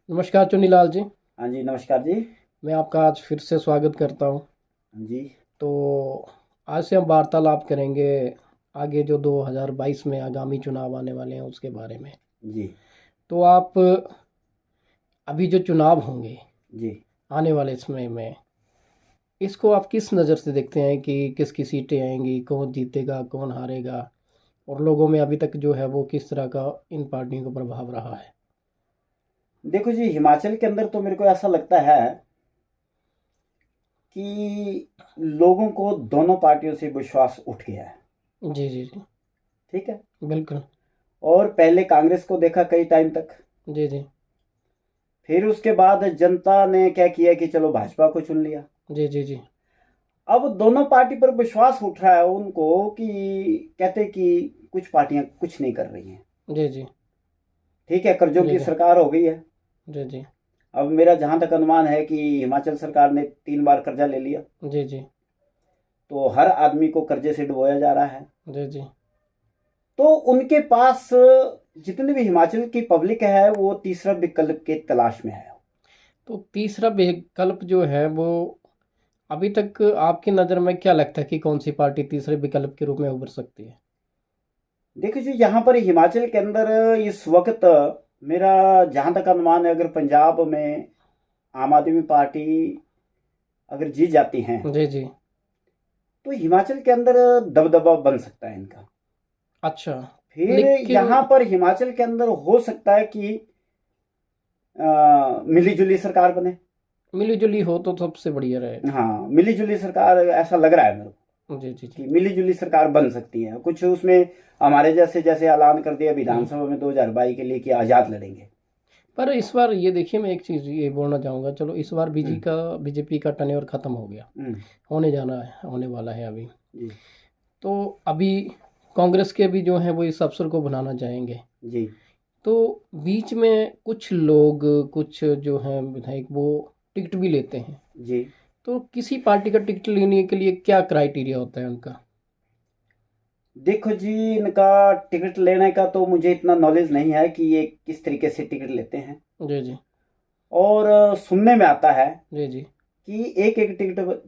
नमस्कार चुनीलाल जी। हाँ जी, नमस्कार जी। मैं आपका आज फिर से स्वागत करता हूँ। हाँ जी। तो आज से हम वार्तालाप करेंगे आगे जो 2022 में आगामी चुनाव आने वाले हैं उसके बारे में। जी। तो आप अभी जो चुनाव होंगे जी। आने वाले समय में, इसको आप किस नज़र से देखते हैं कि किसकी सीटें आएंगी, कौन जीतेगा, कौन हारेगा, और लोगों में अभी तक जो है वो किस तरह का इन पार्टियों का प्रभाव रहा है? देखो जी, हिमाचल के अंदर तो मेरे को ऐसा लगता है कि लोगों को दोनों पार्टियों से विश्वास उठ गया है। जी जी जी। ठीक है। बिल्कुल। और पहले कांग्रेस को देखा कई टाइम तक। जी जी। फिर उसके बाद जनता ने क्या किया कि चलो भाजपा को चुन लिया। जी जी जी। अब दोनों पार्टी पर विश्वास उठ रहा है उनको कि कहते कि कुछ पार्टियां कुछ नहीं कर रही हैं। जी जी। ठीक है, कर्जों जी की जी। सरकार हो गई है। जी जी। अब मेरा जहां तक अनुमान है कि हिमाचल सरकार ने 3 बार कर्जा ले लिया। जी जी। तो हर आदमी को कर्जे से डुबोया जा रहा है। जी जी। तो उनके पास जितने भी हिमाचल की पब्लिक है वो तीसरा विकल्प के तलाश में है। तो तीसरा विकल्प जो है वो अभी तक आपकी नज़र में क्या लगता है कि कौन सी पार्टी तीसरे विकल्प के रूप में उभर सकती है? देखिए जी, यहाँ पर हिमाचल के अंदर इस वक्त मेरा जहां तक अनुमान है, अगर पंजाब में आम आदमी पार्टी अगर जीत जाती हैं जी जी। तो हिमाचल के अंदर दबदबा बन सकता है इनका। अच्छा। फिर लेकिन यहाँ पर हिमाचल के अंदर हो सकता है कि मिली जुली सरकार बने। मिली जुली हो तो सबसे बढ़िया रहेगा। हाँ, मिली जुली सरकार ऐसा लग रहा है मेरे को जी जी जी। कि मिली जुली सरकार बन सकती है। कुछ उसमें हमारे जैसे जैसे ऐलान कर दिया हम्म। विधानसभा में 2022 के लिए कि आज़ाद लड़ेंगे। पर इस बार ये देखिए, मैं एक चीज़ ये बोलना चाहूँगा, चलो इस बार हम्म। बीजेपी का टर्नओवर ख़त्म हो गया, हम्म। होने जाना है, होने वाला है अभी। जी। तो अभी कांग्रेस के भी जो हैं वो इस अवसर को बनाना चाहेंगे। जी। तो बीच में कुछ लोग, कुछ जो हैं विधायक, वो टिकट भी लेते हैं। जी। तो किसी पार्टी का टिकट लेने के लिए क्या क्राइटेरिया होता है उनका? देखो जी, इनका टिकट लेने का तो मुझे इतना नॉलेज नहीं है कि ये किस तरीके से टिकट लेते हैं। जी जी। और सुनने में आता है जी जी। कि एक एक टिकट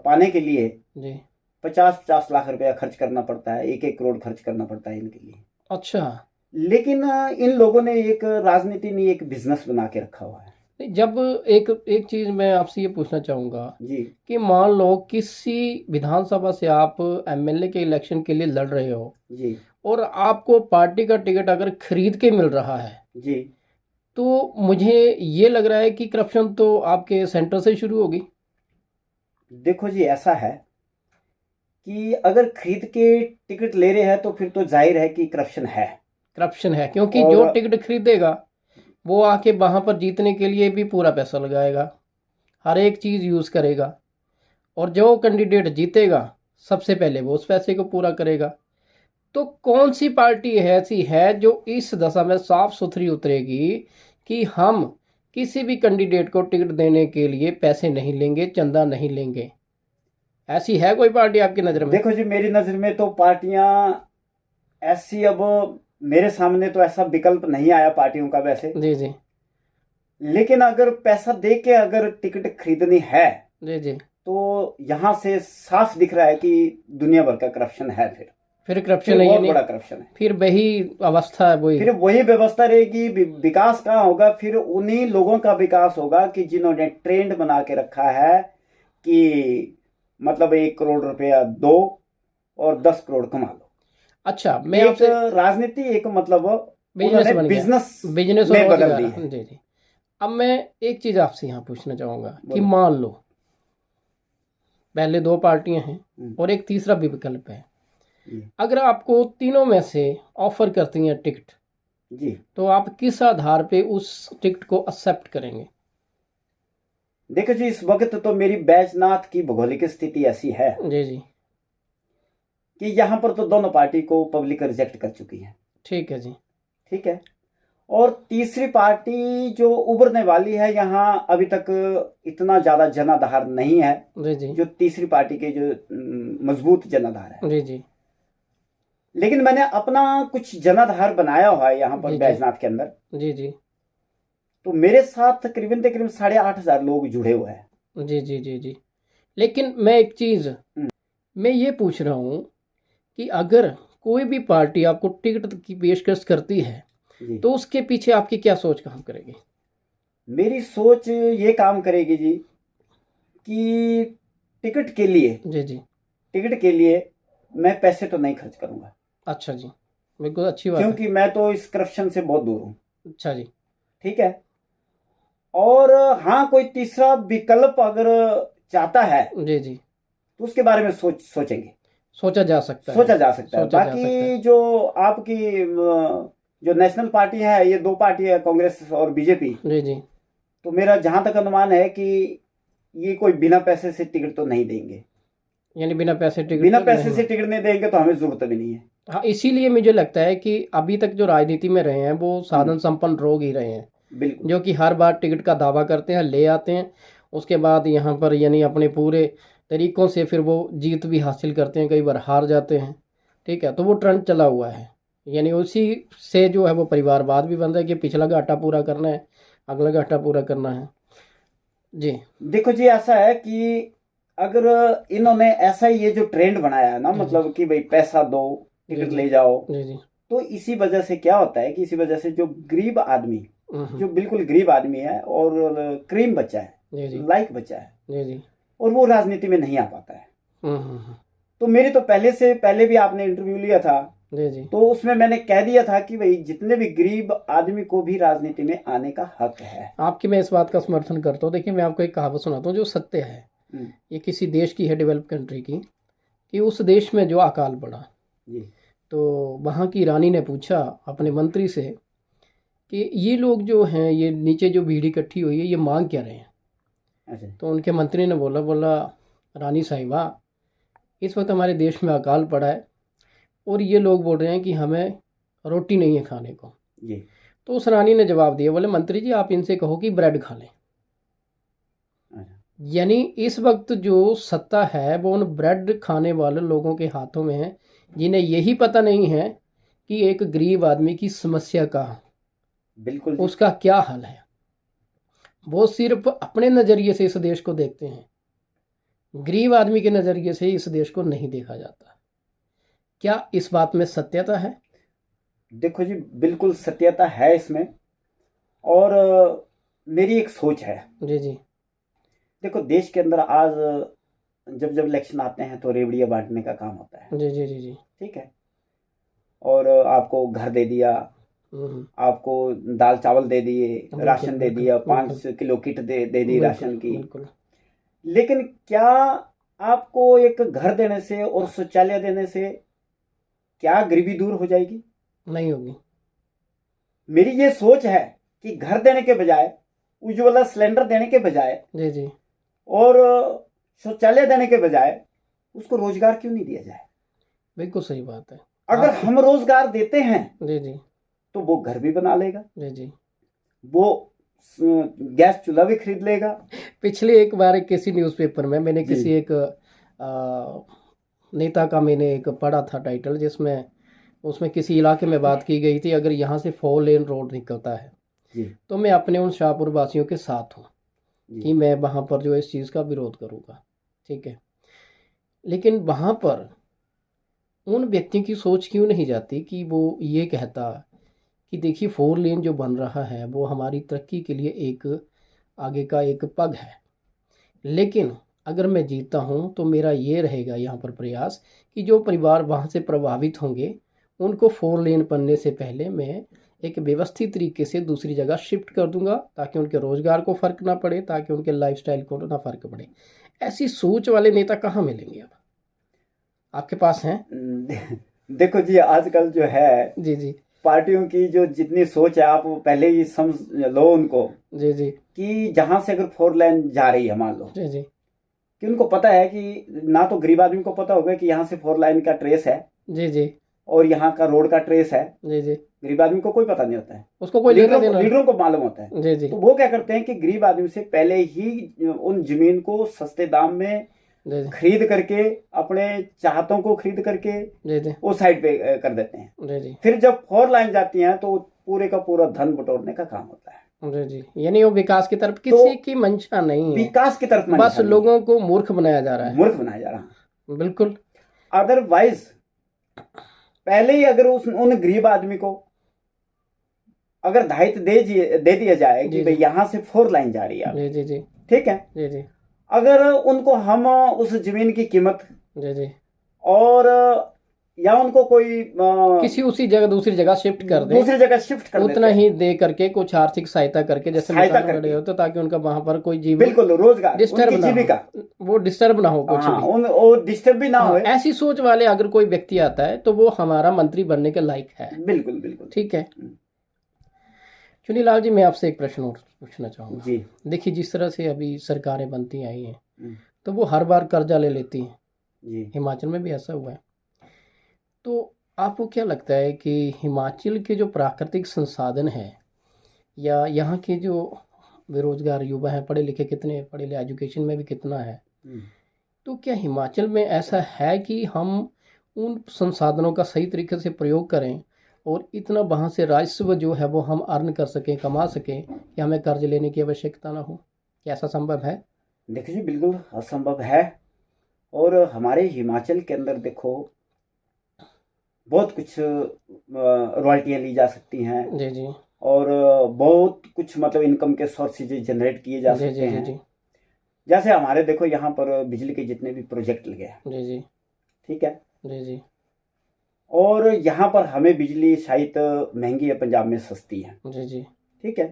पाने के लिए जी। 50-50 लाख रुपया खर्च करना पड़ता है, 1-1 करोड़ खर्च करना पड़ता है इनके लिए। अच्छा। लेकिन इन लोगों ने एक राजनीति में एक बिजनेस बना के रखा हुआ है। नहीं, जब एक एक चीज़ मैं आपसे ये पूछना चाहूँगा जी। कि मान लो किसी विधानसभा से आप एमएलए के इलेक्शन के लिए लड़ रहे हो, जी। और आपको पार्टी का टिकट अगर खरीद के मिल रहा है, जी। तो मुझे ये लग रहा है कि करप्शन तो आपके सेंटर से शुरू होगी। देखो जी, ऐसा है कि अगर खरीद के टिकट ले रहे हैं तो फिर तो जाहिर है कि करप्शन है। करप्शन है, क्योंकि जो और टिकट खरीदेगा वो आके वहाँ पर जीतने के लिए भी पूरा पैसा लगाएगा, हर एक चीज़ यूज़ करेगा, और जो कैंडिडेट जीतेगा सबसे पहले वो उस पैसे को पूरा करेगा। तो कौन सी पार्टी ऐसी है जो इस दशा में साफ सुथरी उतरेगी कि हम किसी भी कैंडिडेट को टिकट देने के लिए पैसे नहीं लेंगे, चंदा नहीं लेंगे? ऐसी है कोई पार्टी आपकी नज़र में? देखो जी, मेरी नज़र में तो पार्टियां ऐसी अब मेरे सामने तो ऐसा विकल्प नहीं आया पार्टियों का वैसे। जी जी। लेकिन अगर पैसा दे के अगर टिकट खरीदनी है जी जी। तो यहाँ से साफ दिख रहा है कि दुनिया भर का करप्शन है। फिर फिर करप्शन है, बहुत यानी बड़ा करप्शन है। फिर वही अवस्था है वही। फिर वही व्यवस्था रहेगी। विकास कहाँ होगा? फिर उन्हीं लोगों का विकास होगा कि जिन्होंने ट्रेंड बना के रखा है कि मतलब 1 करोड़ रुपया दो और 10 करोड़ कमा लो। अच्छा, मैं एक आपसे, राजनीति एक मतलब बिजनेस उन्होंने बन गया, बिजनेस बिजनेस और में बदल रोजगार। दी है। जी जी। अब मैं एक चीज़ आपसे यहाँ पूछना चाहूँगा कि बोलो। मान लो पहले दो पार्टियां हैं हम्म। और एक तीसरा भी विकल्प है, जी। अगर आपको तीनों में से ऑफर करती हैं टिकट, जी। तो आप किस आधार पे उस टिकट को एक्सेप्ट करेंगे? देखो जी, इस वक्त तो मेरी बैजनाथ की भौगोलिक स्थिति ऐसी है जी जी। कि यहाँ पर तो दोनों पार्टी को पब्लिक रिजेक्ट कर चुकी है। ठीक है जी। ठीक है। और तीसरी पार्टी जो उभरने वाली है यहाँ अभी तक इतना ज्यादा जनाधार नहीं है जी जी। जो तीसरी पार्टी के जो मजबूत जनाधार है। जी जी। लेकिन मैंने अपना कुछ जनाधार बनाया हुआ है यहाँ पर जी जी। बैजनाथ के अंदर। जी जी। तो मेरे साथ तकरीबन तकरीबन 8,500 लोग जुड़े हुए हैं। जी जी जी जी। लेकिन मैं एक चीज़ मैं ये पूछ रहा हूँ कि अगर कोई भी पार्टी आपको टिकट की पेशकश करती है जी, तो उसके पीछे आपकी क्या सोच काम करेगी? मेरी सोच ये काम करेगी जी कि टिकट के लिए जी जी। टिकट के लिए मैं पैसे तो नहीं खर्च करूंगा, अच्छा जी, बिल्कुल अच्छी बात है। क्योंकि मैं तो इस करप्शन से बहुत दूर हूँ। अच्छा जी। ठीक है। और हाँ, कोई तीसरा विकल्प अगर चाहता है जी जी। तो उसके बारे में सोचेंगे, सोचा जा सकता है। सोचा जा सकता है। सोचा जा सकता है। बाकी जो आपकी जो नेशनल पार्टी है, ये दो पार्टी है, कांग्रेस और बीजेपी। जी जी। तो मेरा जहां तक अनुमान है कि ये कोई बिना पैसे से टिकट तो नहीं देंगे। यानी बिना पैसे टिकट बिना तो पैसे नहीं। से टिकट नहीं देंगे तो हमें जरूरत भी नहीं है। हाँ, इसीलिए मुझे लगता है कि अभी तक जो राजनीति में रहे हैं वो साधन संपन्न लोग ही रहे हैं, बिल्कुल। जो कि हर बार टिकट का दावा करते हैं, ले आते हैं, उसके बाद यहाँ पर यानी अपने पूरे तरीकों से फिर वो जीत भी हासिल करते हैं, कई बार हार जाते हैं। ठीक है, तो वो ट्रेंड चला हुआ है। यानी उसी से जो है वो परिवारवाद भी बन रहा है कि पिछला घाटा पूरा करना है, अगला घाटा पूरा करना है। जी देखो जी, ऐसा है कि अगर इन्होंने ऐसा ही ये जो ट्रेंड बनाया है ना, जी जी मतलब कि भाई पैसा दो जी टिकट जी ले जाओ, जी जी। तो इसी वजह से क्या होता है कि इसी वजह से जो गरीब आदमी, जो बिल्कुल गरीब आदमी है और क्रीम बच्चा है, जी जी लाइक बच्चा है, जी जी। और वो राजनीति में नहीं आ पाता है। हम्म। तो मेरी तो पहले भी आपने इंटरव्यू लिया था, जी जी। तो उसमें मैंने कह दिया था कि भाई जितने भी गरीब आदमी को भी राजनीति में आने का हक है। आपकी मैं इस बात का समर्थन करता हूँ। देखिए, मैं आपको एक कहावत सुनाता हूँ जो सत्य है। हम्म, ये किसी देश की है, डेवलप कंट्री की, कि उस देश में जो अकाल पड़ा जी, तो वहाँ की रानी ने पूछा अपने मंत्री से कि ये लोग जो हैं, ये नीचे जो भीड़ इकट्ठी हुई है, ये मांग क्या रहे हैं? अच्छा, तो उनके मंत्री ने बोला रानी साहिबा, इस वक्त हमारे देश में अकाल पड़ा है और ये लोग बोल रहे हैं कि हमें रोटी नहीं है खाने को। जी, तो उस रानी ने जवाब दिया, बोले मंत्री जी आप इनसे कहो कि ब्रेड खा लें। अच्छा, यानी इस वक्त जो सत्ता है वो उन ब्रेड खाने वाले लोगों के हाथों में है, जिन्हें यही पता नहीं है कि एक गरीब आदमी की समस्या का, बिल्कुल जी, उसका क्या हल है। वो सिर्फ अपने नज़रिए से इस देश को देखते हैं, गरीब आदमी के नज़रिए से इस देश को नहीं देखा जाता। क्या इस बात में सत्यता है? देखो जी, बिल्कुल सत्यता है इसमें। और मेरी एक सोच है। जी जी देखो, देश के अंदर आज जब जब इलेक्शन आते हैं तो रेवड़ियाँ बांटने का काम होता है। जी जी जी जी। ठीक है। और आपको घर दे दिया, हम्म, आपको दाल चावल दे दिए, बिल्कुल राशन दे बिल्कुल दिया, बिल्कुल 5 किलो किट दे दी बिल्कुल राशन की। बिल्कुल। लेकिन क्या आपको एक घर देने से और शौचालय देने से क्या गरीबी दूर हो जाएगी? नहीं होगी। मेरी ये सोच है कि घर देने के बजाय, उज्ज्वला सिलेंडर देने के बजाय जी जी। और शौचालय देने के बजाय उसको रोजगार क्यों नहीं दिया जाए? बिल्कुल सही बात है। अगर आपकी। हम रोजगार देते हैं जी जी तो वो घर भी बना लेगा, जी जी। वो गैस चूल्हा भी खरीद लेगा। पिछले एक बार किसी न्यूज़पेपर में मैंने जी, किसी एक नेता का मैंने एक पढ़ा था टाइटल, जिसमें उसमें किसी इलाके में बात की गई थी, अगर यहाँ से 4 लेन रोड निकलता है जी, तो मैं अपने उन शाहपुर वासियों के साथ हूँ जी, कि मैं वहाँ पर जो इस चीज़ का विरोध करूँगा। ठीक है, लेकिन वहाँ पर उन व्यक्तियों की सोच क्यों नहीं जाती कि वो ये कहता कि देखिए 4 लेन जो बन रहा है वो हमारी तरक्की के लिए एक आगे का एक पग है, लेकिन अगर मैं जीतता हूँ तो मेरा ये रहेगा यहाँ पर प्रयास कि जो परिवार वहाँ से प्रभावित होंगे उनको 4 लेन बनने से पहले मैं एक व्यवस्थित तरीके से दूसरी जगह शिफ्ट कर दूंगा, ताकि उनके रोज़गार को फ़र्क ना पड़े, ताकि उनके लाइफस्टाइल को ना फ़र्क पड़े। ऐसी सोच वाले नेता कहाँ मिलेंगे अब आपके पास हैं? देखो जी, आजकल जो है जी जी पार्टियों की जो जितनी सोच है, आप पहले ही समझ लो उनको जी जी कि जहां से अगर 4 लाइन जा रही है, मान लो जी जी कि उनको पता है कि ना तो गरीब आदमी को पता होगा कि यहाँ से 4 लाइन का ट्रेस है जी जी और यहाँ का रोड का ट्रेस है। जी जी। गरीब आदमी को कोई पता नहीं होता है, उसको कोई लेना देना। लीडरों को मालूम होता है। जी जी तो वो क्या करते हैं कि गरीब आदमी से पहले ही उन जमीन को सस्ते दाम में जी जी खरीद करके, अपने चाहतों को खरीद करके जी जी वो साइड पे कर देते हैं। जी जी। फिर जब 4 लाइन जाती हैं तो पूरे का पूरा धन बटोरने का काम होता है। जी जी, यानी वो विकास की तरफ तो किसी की मंशा नहीं है, विकास की तरफ बस मंशा नहीं, लोगों को मूर्ख बनाया जा रहा है। मूर्ख बनाया जा रहा। बिल्कुल। अदरवाइज पहले ही अगर उन गरीब आदमी को अगर दायित्व दे दिया जाए कि जी भाई जी यहाँ से 4 लाइन जा रही है जी आपकी, जी जी ठीक है, जी जी अगर उनको हम उस जमीन की कीमत जी जी और या उनको कोई किसी उसी जगह दूसरी जगह शिफ्ट कर दें, दूसरी जगह शिफ्ट कर उतना देते हैं, ही दे करके कुछ आर्थिक सहायता करके, जैसे सहायता मकान बड़े करके, हो तो ताकि उनका वहां पर कोई जीवन बिल्कुल रोजगार, डिस्टर्ब उनकी ना हो, जीविका, वो डिस्टर्ब ना हो कुछ हाँ, भी। उन वो डिस्टर्ब भी ना हाँ, होए। ऐसी सोच वाले अगर कोई व्यक्ति आता है तो वो हमारा मंत्री बनने के लायक है। बिल्कुल बिल्कुल। ठीक है। चुनीलाल जी, मैं आपसे एक प्रश्न और पूछना चाहूँगा। जी देखिए, जिस तरह से अभी सरकारें बनती आई हैं हम्म, तो वो हर बार कर्जा ले लेती हैं, जी हिमाचल में भी ऐसा हुआ है। तो आपको क्या लगता है कि हिमाचल के जो प्राकृतिक संसाधन हैं या यहाँ के जो बेरोजगार युवा हैं, पढ़े लिखे कितने, पढ़े लिखे एजुकेशन में भी कितना है, हम्म, तो क्या हिमाचल में ऐसा है कि हम उन संसाधनों का सही तरीके से प्रयोग करें और इतना वहाँ से राजस्व जो है वो हम अर्न कर सकें, कमा सकें, कि हमें कर्ज लेने की आवश्यकता ना हो? क्या ऐसा संभव है? देखिए जी, बिल्कुल असंभव है। और हमारे हिमाचल के अंदर देखो बहुत कुछ रॉयल्टियाँ ली जा सकती हैं, जी जी और बहुत कुछ मतलब इनकम के सोर्सेज जनरेट किए जा जी सकते जी जी हैं। जी जैसे हमारे देखो यहाँ पर बिजली के जितने भी प्रोजेक्ट लगे हैं, जी जी ठीक है, जी जी और यहाँ पर हमें बिजली शायद महंगी है, पंजाब में सस्ती है, जी जी ठीक है,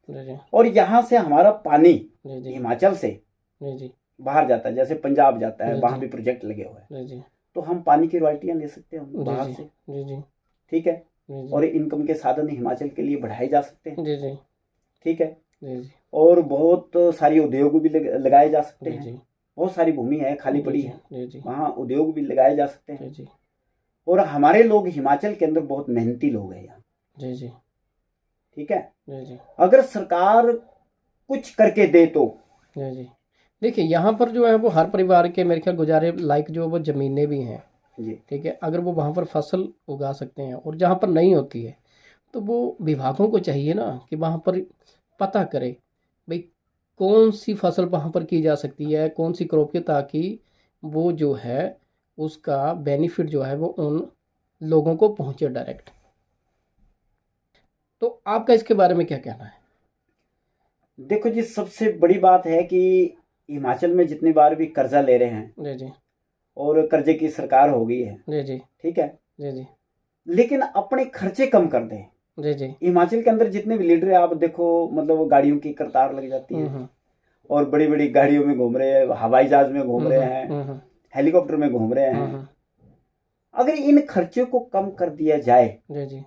जी जी और यहाँ से हमारा पानी जी जी हिमाचल से जी जी बाहर जाता है, जैसे पंजाब जाता है, जी वहाँ जी भी प्रोजेक्ट लगे हुए हैं, जी जी तो हम पानी की रॉयल्टियाँ ले सकते हैं जी बाहर जी से, जी जी ठीक है, जी और इनकम के साधन हिमाचल के लिए बढ़ाए जा सकते हैं, जी जी ठीक है, जी जी और बहुत सारी उद्योग भी लगाए जा सकते जी हैं। जी बहुत सारी भूमि है खाली जी पड़ी जी है, जी जी वहाँ उद्योग भी लगाए जा सकते जी हैं। जी और हमारे लोग हिमाचल के अंदर बहुत मेहनती लोग हैं यहाँ, जी जी ठीक है, जी जी अगर सरकार कुछ करके दे तो। जी जी। देखिए, यहाँ पर जो है वो हर परिवार के मेरे ख्याल गुजारे लायक जो वो ज़मीनें भी हैं। जी ठीक है, अगर वो वहाँ पर फसल उगा सकते हैं, और जहाँ पर नहीं होती है तो वो विभागों को चाहिए ना कि वहाँ पर पता करे भाई कौन सी फसल वहाँ पर की जा सकती है, कौन सी क्रॉप की, ताकि वो जो है उसका बेनिफिट जो है वो उन लोगों को पहुँचे डायरेक्ट। तो आपका इसके बारे में क्या कहना है? देखो जी, सबसे बड़ी बात है कि हिमाचल में जितनी बार भी कर्जा ले रहे हैं, जी जी और कर्जे की सरकार हो गई है, जी जी ठीक है, जी जी लेकिन अपने खर्चे कम कर दें। जी जी हिमाचल के अंदर जितने भी लीडर है आप देखो, मतलब गाड़ियों की कतार लग जाती है, हम्म और बड़ी बड़ी गाड़ियों में घूम रहे हैं, हवाई जहाज में घूम रहे हैं, हम्म हेलीकॉप्टर में घूम रहे हैं। हम्म अगर इन खर्चों को कम कर दिया जाए जी जी।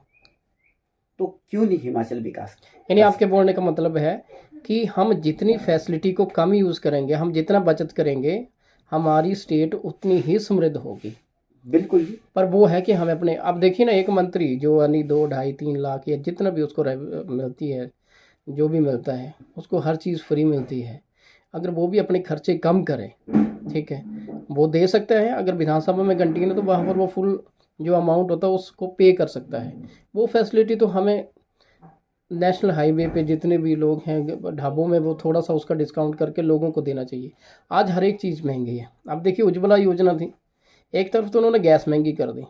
तो क्यों नहीं हिमाचल विकास यानी कर आपके सकता? बोलने का मतलब है कि हम जितनी फैसिलिटी को कम यूज़ करेंगे, हम जितना बचत करेंगे, हमारी स्टेट उतनी ही समृद्ध होगी। बिल्कुल जी। पर वो है कि हमें अपने, अब देखिए ना, एक मंत्री जो यानी 2 ढाई 3 लाख या जितना भी उसको मिलती है, जो भी मिलता है उसको हर चीज़ फ्री मिलती है, अगर वो भी अपने खर्चे कम करे, ठीक है, वो दे सकता है। अगर विधानसभा में कैंटीन है तो वहाँ पर वो फुल जो अमाउंट होता है उसको पे कर सकता है। वो फैसिलिटी तो हमें नेशनल हाईवे पे जितने भी लोग हैं ढाबों में, वो थोड़ा सा उसका डिस्काउंट करके लोगों को देना चाहिए। आज हर एक चीज़ महंगी है। अब देखिए, उज्ज्वला योजना थी, एक तरफ तो उन्होंने गैस महंगी कर दी,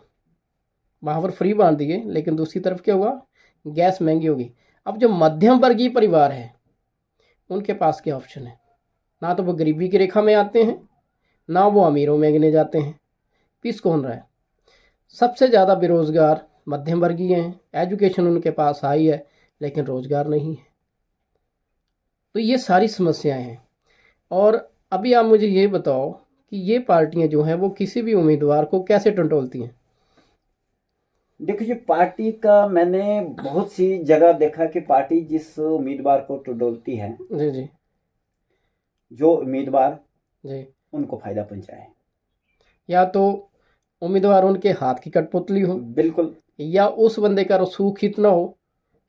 वहाँ पर फ्री बांट दिए, लेकिन दूसरी तरफ क्या हुआ, गैस महंगी होगी। अब जो मध्यम वर्गीय परिवार है उनके पास क्या ऑप्शन है? ना तो वो गरीबी की रेखा में आते हैं, ना वो अमीरों में गिने जाते हैं। पिस कौन रहा है? सबसे ज़्यादा बेरोज़गार मध्यम वर्गीय हैं, एजुकेशन उनके पास हाई है लेकिन रोज़गार नहीं है। तो ये सारी समस्याएं हैं। और अभी आप मुझे ये बताओ कि ये पार्टियां जो हैं वो किसी भी उम्मीदवार को कैसे टंटोलती हैं? देखो जी, पार्टी का मैंने बहुत सी जगह देखा कि पार्टी जिस उम्मीदवार को टटोलती है, जी जी जो उम्मीदवार जी। उनको फायदा पहुंचाए। या तो उम्मीदवार उनके हाथ की कठपुतली हो, बिल्कुल। या उस बंदे का रसूख इतना हो,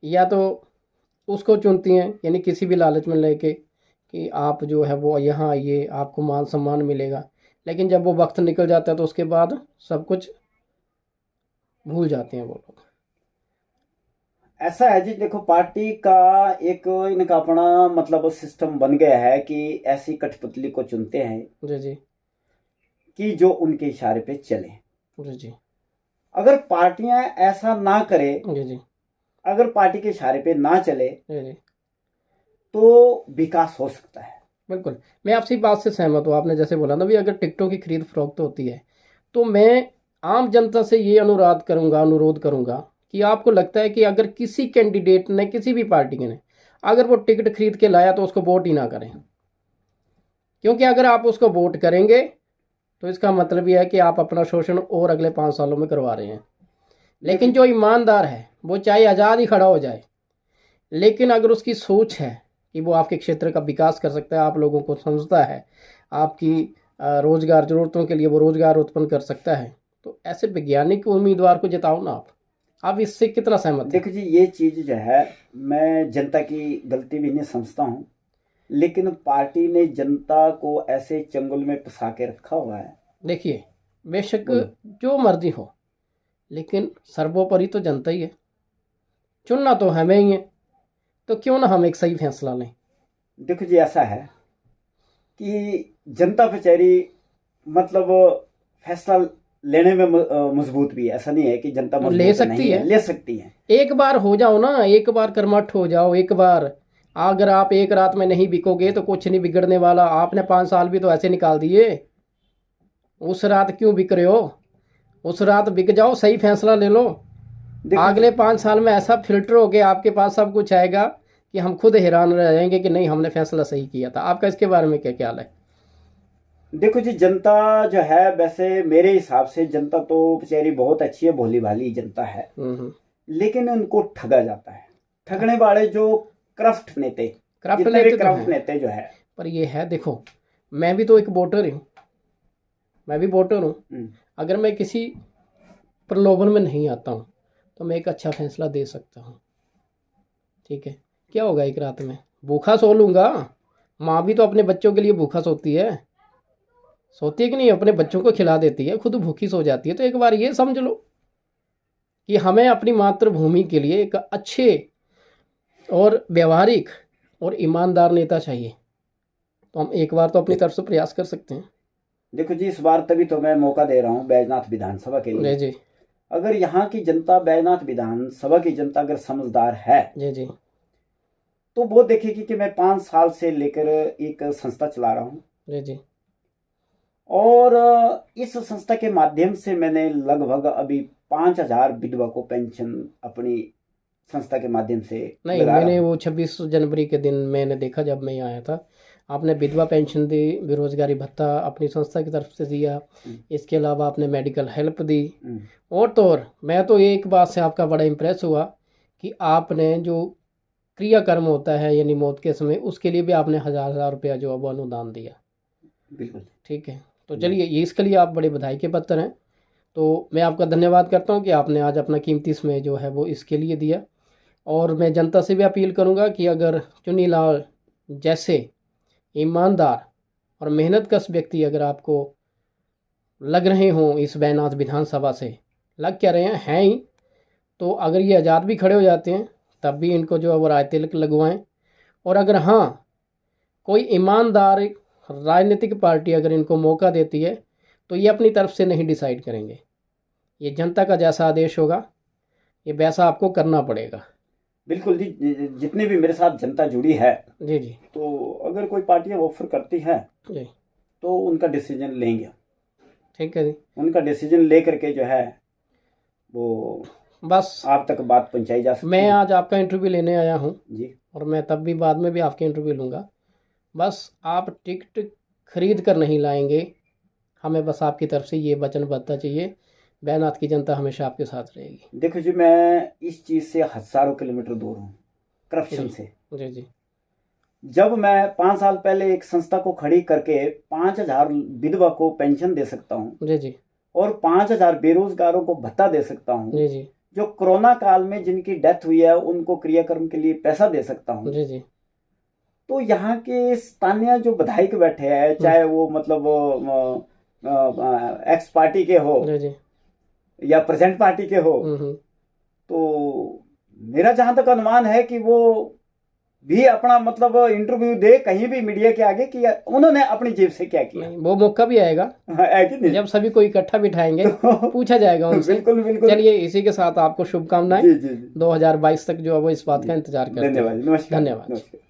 या तो उसको चुनती हैं यानी किसी भी लालच में लेके कि आप जो है वो यहाँ आइए, आपको मान सम्मान मिलेगा, लेकिन जब वो वक्त निकल जाता है तो उसके बाद सब कुछ भूल जाते हैं वो लोग। ऐसा है जी, देखो पार्टी का एक इनका अपना मतलब सिस्टम बन गया है कि ऐसी कठपुतली को चुनते हैं जी जी कि जो उनके इशारे पे चले। जी जी अगर पार्टियां ऐसा ना करे, जी जी अगर पार्टी के इशारे पे ना चले, जी जी तो विकास हो सकता है। बिल्कुल। मैं आपसी बात से सहमत हूँ। आपने जैसे बोला ना भी अगर टिकटों की खरीद फरोख्त होती है तो मैं आम जनता से ये अनुरोध करूंगा कि आपको लगता है कि अगर किसी कैंडिडेट ने किसी भी पार्टी ने अगर वो टिकट खरीद के लाया तो उसको वोट ही ना करें, क्योंकि अगर आप उसको वोट करेंगे तो इसका मतलब यह है कि आप अपना शोषण और अगले 5 सालों में करवा रहे हैं। लेकिन जो ईमानदार है वो चाहे आज़ाद ही खड़ा हो जाए, लेकिन अगर उसकी सोच है कि वो आपके क्षेत्र का विकास कर सकता है, आप लोगों को समझता है, आपकी रोजगार जरूरतों के लिए वो रोजगार उत्पन्न कर सकता है, तो ऐसे वैज्ञानिक उम्मीदवार को जिताओ ना आप इससे कितना सहमत हैं? देखो जी, ये चीज जो है, मैं जनता की गलती भी नहीं समझता हूँ, लेकिन पार्टी ने जनता को ऐसे चंगुल में फंसा के रखा हुआ है। देखिए, बेशक बोलो। जो मर्जी हो, लेकिन सर्वोपरि तो जनता ही है, चुनना तो हमें ही है, तो क्यों ना हम एक सही फैसला लें। देखो जी, ऐसा है कि जनता बेचारी मतलब फैसला लेने में मजबूत भी है। ऐसा नहीं है कि जनता तो ले मजबूत सकती नहीं है, है, ले सकती है। एक बार हो जाओ ना, एक बार कर्मठ हो जाओ एक बार। अगर आप एक रात में नहीं बिकोगे तो कुछ नहीं बिगड़ने वाला। आपने 5 साल भी तो ऐसे निकाल दिए, उस रात क्यों बिक रहे हो? उस रात बिक जाओ, सही फैसला ले लो। देखो जी, अगले 5 साल में ऐसा फिल्टर हो के आपके पास सब कुछ आएगा कि हम खुद हैरान रह जाएंगे कि नहीं हमने फैसला सही किया था। आपका इसके बारे में क्या ख्याल है? देखो जी, जनता जो है, वैसे मेरे हिसाब से जनता तो बेचारी बहुत अच्छी है, भोली भाली जनता है। हम्म। लेकिन उनको ठगा जाता है। ठगने वाले जो करप्ट नेता, करप्ट जितने भी नेते तो करप्ट हैं, नेता जो है। पर ये है देखो, मैं भी तो एक वोटर हूँ, मैं भी वोटर हूँ। हम्म, अगर मैं किसी प्रलोभन में नहीं आता हूँ तो मैं एक अच्छा फैसला दे सकता हूँ। ठीक है, क्या होगा एक रात में भूखा सो लूँगा। माँ भी तो अपने बच्चों के लिए भूखा सोती है, सोती है कि नहीं? अपने बच्चों को खिला देती है, खुद भूखी सो जाती है। तो एक बार ये समझ लो कि हमें अपनी मातृभूमि के लिए एक अच्छे और व्यवहारिक और ईमानदार नेता चाहिए। तो हम एक बार तो अपनी तरफ से प्रयास कर सकते हैं। देखो जी, इस बार तभी तो मैं मौका दे रहा हूँ बैजनाथ विधानसभा के जी लिए। जी अगर यहाँ की जनता, बैजनाथ विधानसभा की जनता अगर समझदार है, जी जी तो वो देखेगी कि मैं 5 साल से लेकर एक संस्था चला रहा हूँ। जी जी और इस संस्था के माध्यम से मैंने लगभग अभी 5,000 विधवा को पेंशन अपनी संस्था के माध्यम से नहीं, लगा रहा मैंने हूँ। वो 26 जनवरी के दिन मैंने देखा जब मैं यहाँ आया था, आपने विधवा पेंशन दी, बेरोजगारी भत्ता अपनी संस्था की तरफ से दिया, हम्म, इसके अलावा आपने मेडिकल हेल्प दी। हम्म, और तो और मैं तो एक बात से आपका बड़ा इम्प्रेस हुआ कि आपने जो क्रियाकर्म होता है यानी मौत के समय, उसके लिए भी आपने 1000 रुपया जो है वो अनुदान दिया। बिल्कुल। ठीक है, तो चलिए ये इसके लिए आप बड़े बधाई के पात्र हैं। तो मैं आपका धन्यवाद करता हूँ कि आपने आज अपना कीमती समय जो है वो इसके लिए दिया। और मैं जनता से भी अपील करूंगा कि अगर चुन्नीलाल जैसे ईमानदार और मेहनतकश व्यक्ति अगर आपको लग रहे हों इस बैनाथ विधानसभा से, लग क्या रहे हैं ही, तो अगर ये आज़ाद भी खड़े हो जाते हैं तब भी इनको जो है वो राय तिलक लगवाएं। और अगर हाँ, कोई ईमानदार राजनीतिक पार्टी अगर इनको मौका देती है तो ये अपनी तरफ से नहीं डिसाइड करेंगे, ये जनता का जैसा आदेश होगा ये वैसा आपको करना पड़ेगा। बिल्कुल जी, जितने भी मेरे साथ जनता जुड़ी है, जी जी तो अगर कोई पार्टियां ऑफर करती है जी, तो उनका डिसीजन लेंगे। ठीक है जी। उनका डिसीजन ले करके जो है वो बस आप तक बात पहुंचाई जा सकती मैं है। आज आपका इंटरव्यू लेने आया हूँ, जी, और मैं तब भी बाद में भी आपके इंटरव्यू लूँगा। बस आप टिकट खरीद कर नहीं लाएंगे, हमें बस आपकी तरफ से ये वचनबद्धता चाहिए, बैनाथ की जनता हमेशा आपके साथ रहेगी। देखो जी, मैं इस चीज से हजारों किलोमीटर दूर हूँ, करप्शन जी से। जी जी जब मैं 5 साल पहले एक संस्था को खड़ी करके 5,000 विधवा को पेंशन दे सकता हूँ जी जी और 5,000 बेरोजगारों को भत्ता दे सकता हूँ, जी जी जो कोरोना काल में जिनकी डेथ हुई है उनको क्रियाक्रम के लिए पैसा दे सकता हूँ, जी जी तो यहाँ के स्थानीय जो विधायक बैठे हैं, चाहे वो मतलब एक्स पार्टी के हो जी जी या प्रेजेंट पार्टी के हो, हम्म। तो मेरा जहां तक अनुमान है कि वो भी अपना मतलब इंटरव्यू दे कहीं भी मीडिया के आगे कि उन्होंने अपनी जेब से क्या किया। नहीं, वो मौका भी आएगा है कि नहीं? जब सभी को इकट्ठा बिठाएंगे तो पूछा जाएगा उनसे। बिल्कुल बिल्कुल। चलिए, इसी के साथ आपको शुभकामनाएं। जी जी जी। 2022 तक जो है वो इस बात का इंतजार करते हैं। धन्यवाद, नमस्कार। धन्यवाद। नमस्कार।